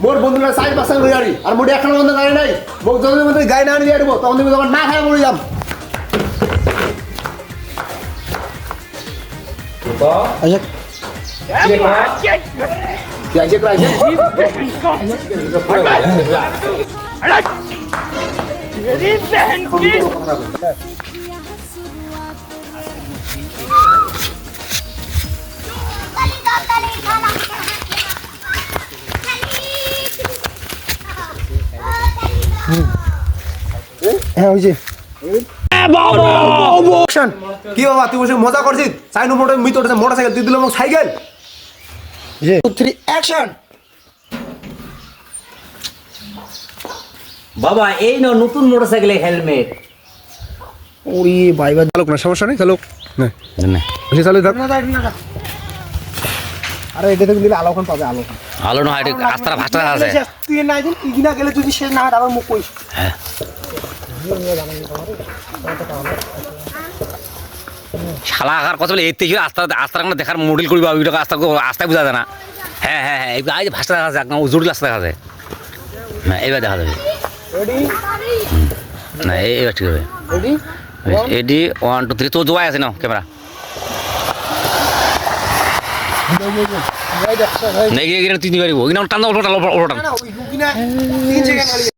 মোর বন্ধুরা 4-5 গাড়ি আর মোটি এখন বন্ধ গাড়ি নাই মোক যদি মধ্যে গাড়ি না নিয়ে আসবো তখন তুমি তোমার না খাই মরে যাম হ্যাঁ ওই যে কি বাবা তুই বসে মজা করছিস সাইন মোটরসাইকেল তুই দিল সাইকেল 2 3 অ্যাকশন বাবা এই না নতুন মোটরসাইকেলে হেলমেট ওরে ভাইবা চালক না সমস্যা নেই চালক না না বেশি চালু থাক আরে এটা থেকে দিলে আলোখান পাবে আলোখান আলো না এটা আস্তার ভাষা আছে তুই না দিন ইগিনা গেলে তুই শেষ না আবার মুখ কইস হ্যাঁ শালা আকার কথা বলে এতে কি আস্তার দেখার মডেল করবি ওইটা আস্তায় বোঝা যায় না হ্যাঁ হ্যাঁ হ্যাঁ এই যে ভাষা দেখা যায় জটিল আস্তা দেখা যায় না এইবার দেখা যাবে না এইবার ঠিক হবে এডি 1 2 3 তো জোয়াই আছে না ক্যামেরা নেই গিয়ে তিন পারিব টান